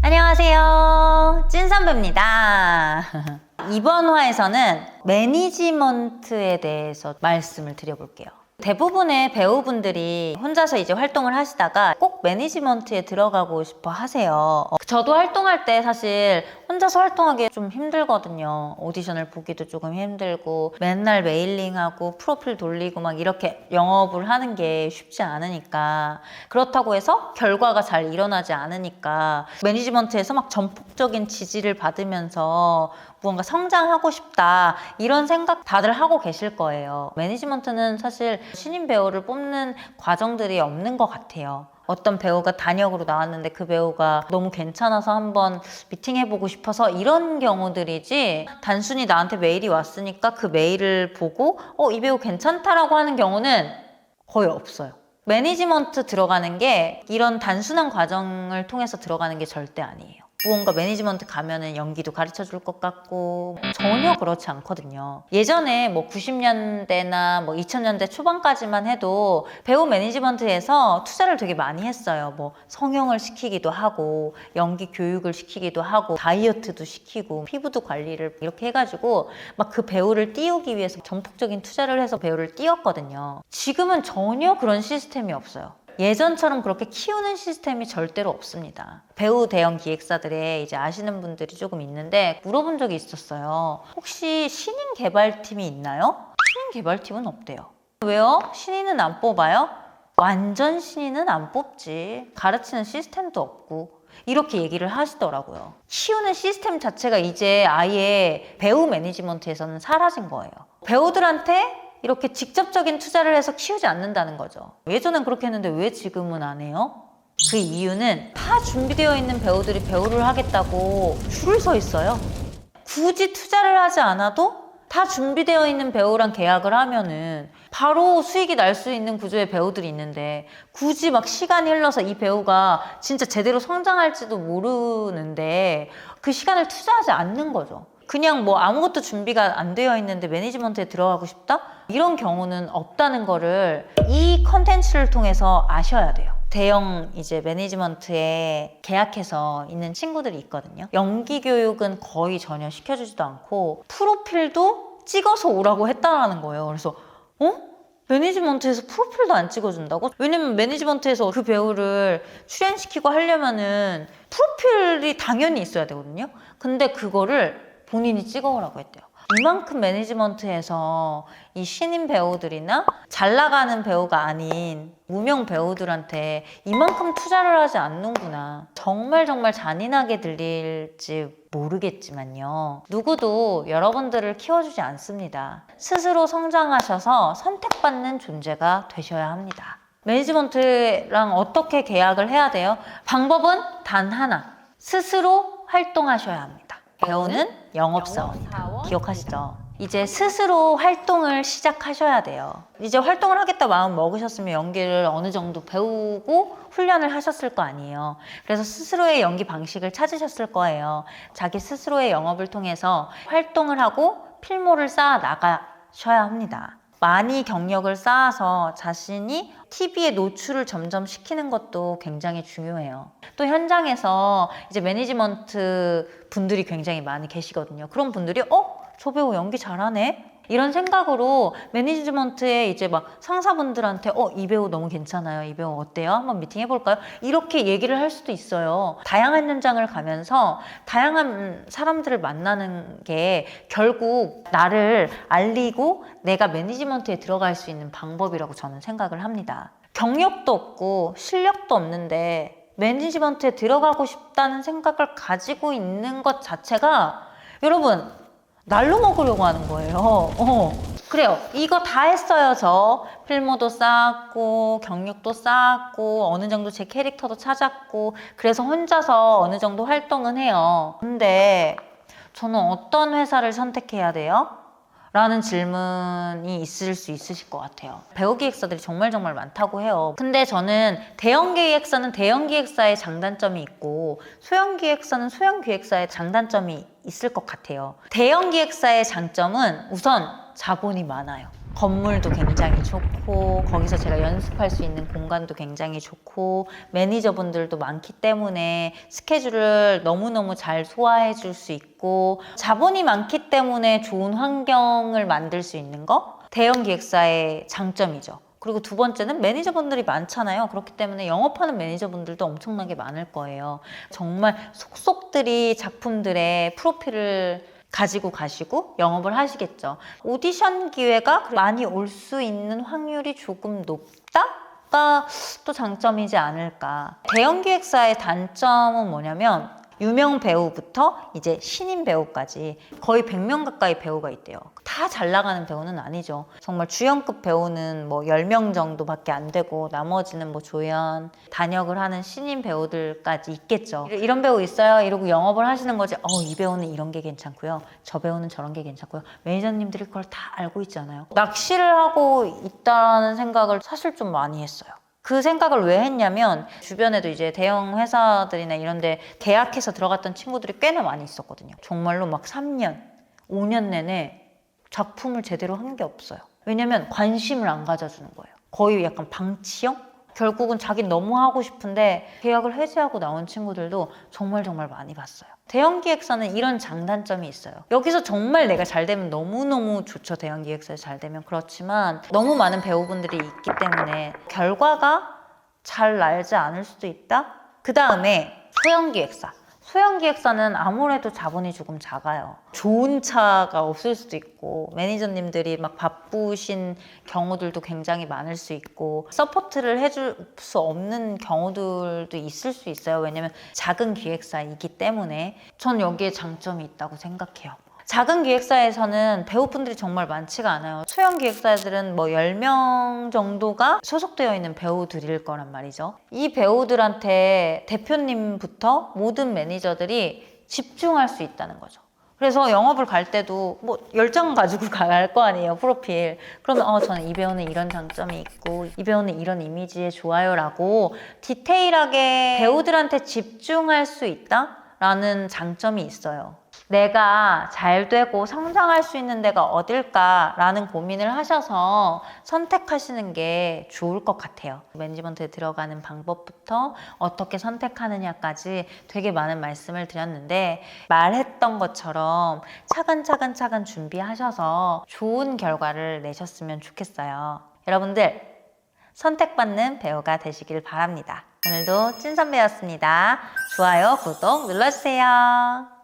안녕하세요. 찐선배입니다. 이번 화에서는 매니지먼트에 대해서 말씀을 드려볼게요. 대부분의 배우분들이 혼자서 이제 활동을 하시다가 꼭 매니지먼트에 들어가고 싶어 하세요. 저도 활동할 때 사실 혼자서 활동하기 좀 힘들거든요. 오디션을 보기도 조금 힘들고 맨날 메일링하고 프로필 돌리고 막 이렇게 영업을 하는 게 쉽지 않으니까, 그렇다고 해서 결과가 잘 일어나지 않으니까 매니지먼트에서 막 전폭적인 지지를 받으면서 무언가 성장하고 싶다 이런 생각 다들 하고 계실 거예요. 매니지먼트는 사실 신인 배우를 뽑는 과정들이 없는 것 같아요. 어떤 배우가 단역으로 나왔는데 그 배우가 너무 괜찮아서 한번 미팅해보고 싶어서 이런 경우들이지, 단순히 나한테 메일이 왔으니까 그 메일을 보고 이 배우 괜찮다라고 하는 경우는 거의 없어요. 매니지먼트 들어가는 게 이런 단순한 과정을 통해서 들어가는 게 절대 아니에요. 무언가 매니지먼트 가면은 연기도 가르쳐 줄 것 같고 전혀 그렇지 않거든요. 예전에 뭐 90년대나 뭐 2000년대 초반까지만 해도 배우 매니지먼트에서 투자를 되게 많이 했어요. 뭐 성형을 시키기도 하고 연기 교육을 시키기도 하고 다이어트도 시키고 피부도 관리를 이렇게 해가지고 막 그 배우를 띄우기 위해서 전폭적인 투자를 해서 배우를 띄웠거든요. 지금은 전혀 그런 시스템이 없어요. 예전처럼 그렇게 키우는 시스템이 절대로 없습니다. 배우 대형 기획사들에 이제 아시는 분들이 조금 있는데 물어본 적이 있었어요. 혹시 신인 개발팀이 있나요? 신인 개발팀은 없대요. 왜요? 신인은 안 뽑아요? 완전 신인은 안 뽑지. 가르치는 시스템도 없고. 이렇게 얘기를 하시더라고요. 키우는 시스템 자체가 이제 아예 배우 매니지먼트에서는 사라진 거예요. 배우들한테 이렇게 직접적인 투자를 해서 키우지 않는다는 거죠. 예전엔 그렇게 했는데 왜 지금은 안 해요? 그 이유는 다 준비되어 있는 배우들이 배우를 하겠다고 줄을 서 있어요. 굳이 투자를 하지 않아도 다 준비되어 있는 배우랑 계약을 하면은 바로 수익이 날 수 있는 구조의 배우들이 있는데, 굳이 막 시간이 흘러서 이 배우가 진짜 제대로 성장할지도 모르는데 그 시간을 투자하지 않는 거죠. 그냥 뭐 아무것도 준비가 안 되어 있는데 매니지먼트에 들어가고 싶다? 이런 경우는 없다는 거를 이 컨텐츠를 통해서 아셔야 돼요. 대형 이제 매니지먼트에 계약해서 있는 친구들이 있거든요. 연기 교육은 거의 전혀 시켜주지도 않고 프로필도 찍어서 오라고 했다라는 거예요. 그래서 매니지먼트에서 프로필도 안 찍어준다고? 왜냐면 매니지먼트에서 그 배우를 출연시키고 하려면은 프로필이 당연히 있어야 되거든요. 근데 그거를 본인이 찍어오라고 했대요. 이만큼 매니지먼트에서 이 신인 배우들이나 잘 나가는 배우가 아닌 무명 배우들한테 이만큼 투자를 하지 않는구나. 정말 잔인하게 들릴지 모르겠지만요. 누구도 여러분들을 키워주지 않습니다. 스스로 성장하셔서 선택받는 존재가 되셔야 합니다. 매니지먼트랑 어떻게 계약을 해야 돼요? 방법은 단 하나. 스스로 활동하셔야 합니다. 배우는 영업사원이다. 기억하시죠? 이제 스스로 활동을 시작하셔야 돼요. 이제 활동을 하겠다 마음 먹으셨으면 연기를 어느 정도 배우고 훈련을 하셨을 거 아니에요. 그래서 스스로의 연기 방식을 찾으셨을 거예요. 자기 스스로의 영업을 통해서 활동을 하고 필모를 쌓아 나가셔야 합니다. 많이 경력을 쌓아서 자신이 TV에 노출을 점점 시키는 것도 굉장히 중요해요. 또 현장에서 이제 매니지먼트 분들이 굉장히 많이 계시거든요. 그런 분들이 저 배우 연기 잘하네? 이런 생각으로 매니지먼트에 이제 막 상사분들한테 이 배우 너무 괜찮아요. 이 배우 어때요? 한번 미팅 해볼까요? 이렇게 얘기를 할 수도 있어요. 다양한 현장을 가면서 다양한 사람들을 만나는 게 결국 나를 알리고 내가 매니지먼트에 들어갈 수 있는 방법이라고 저는 생각을 합니다. 경력도 없고 실력도 없는데 매니지먼트에 들어가고 싶다는 생각을 가지고 있는 것 자체가 여러분 날로 먹으려고 하는 거예요. 그래요. 이거 다 했어요. 저 필모도 쌓았고 경력도 쌓았고 어느 정도 제 캐릭터도 찾았고 그래서 혼자서 어느 정도 활동은 해요. 근데 저는 어떤 회사를 선택해야 돼요? 라는 질문이 있을 수 있으실 것 같아요. 배우 기획사들이 정말 많다고 해요. 근데 저는 대형 기획사는 대형 기획사의 장단점이 있고 소형 기획사는 소형 기획사의 장단점이 있을 것 같아요. 대형 기획사의 장점은 우선 자본이 많아요. 건물도 굉장히 좋고 거기서 제가 연습할 수 있는 공간도 굉장히 좋고 매니저분들도 많기 때문에 스케줄을 너무너무 잘 소화해 줄 수 있고 자본이 많기 때문에 좋은 환경을 만들 수 있는 거 대형 기획사의 장점이죠. 그리고 두 번째는 매니저분들이 많잖아요. 그렇기 때문에 영업하는 매니저분들도 엄청나게 많을 거예요. 정말 속속들이 작품들의 프로필을 가지고 가시고 영업을 하시겠죠. 오디션 기회가 많이 올 수 있는 확률이 조금 높다가 또 장점이지 않을까. 대형 기획사의 단점은 뭐냐면 유명 배우부터 이제 신인 배우까지 거의 100명 가까이 배우가 있대요. 다 잘 나가는 배우는 아니죠. 정말 주연급 배우는 뭐 10명 정도밖에 안 되고 나머지는 뭐 조연, 단역을 하는 신인 배우들까지 있겠죠. 이런 배우 있어요 이러고 영업을 하시는 거지. 이 배우는 이런 게 괜찮고요. 저 배우는 저런 게 괜찮고요. 매니저님들이 그걸 다 알고 있잖아요. 낚시를 하고 있다는 생각을 사실 좀 많이 했어요. 그 생각을 왜 했냐면 주변에도 이제 대형 회사들이나 이런 데 계약해서 들어갔던 친구들이 꽤나 많이 있었거든요. 정말로 막 3년, 5년 내내 작품을 제대로 한 게 없어요. 왜냐면 관심을 안 가져주는 거예요. 거의 약간 방치형? 결국은 자기는 너무 하고 싶은데 계약을 해지하고 나온 친구들도 정말 많이 봤어요. 대형 기획사는 이런 장단점이 있어요. 여기서 정말 내가 잘 되면 너무너무 좋죠. 대형 기획사에 잘 되면. 그렇지만 너무 많은 배우분들이 있기 때문에 결과가 잘 나지 않을 수도 있다? 그 다음에 소형 기획사. 소형 기획사는 아무래도 자본이 조금 작아요. 좋은 차가 없을 수도 있고 매니저님들이 막 바쁘신 경우들도 굉장히 많을 수 있고 서포트를 해줄 수 없는 경우들도 있을 수 있어요. 왜냐면 작은 기획사이기 때문에 전 여기에 장점이 있다고 생각해요. 작은 기획사에서는 배우분들이 정말 많지가 않아요. 소형 기획사들은 뭐 10명 정도가 소속되어 있는 배우들일 거란 말이죠. 이 배우들한테 대표님부터 모든 매니저들이 집중할 수 있다는 거죠. 그래서 영업을 갈 때도 뭐 10장 가지고 갈 거 아니에요, 프로필. 그러면 저는 이 배우는 이런 장점이 있고 이 배우는 이런 이미지에 좋아요 라고 디테일하게 배우들한테 집중할 수 있다라는 장점이 있어요. 내가 잘 되고 성장할 수 있는 데가 어딜까라는 고민을 하셔서 선택하시는 게 좋을 것 같아요. 매니지먼트에 들어가는 방법부터 어떻게 선택하느냐까지 되게 많은 말씀을 드렸는데 말했던 것처럼 차근차근 준비하셔서 좋은 결과를 내셨으면 좋겠어요. 여러분들 선택받는 배우가 되시길 바랍니다. 오늘도 찐선배였습니다. 좋아요, 구독 눌러주세요.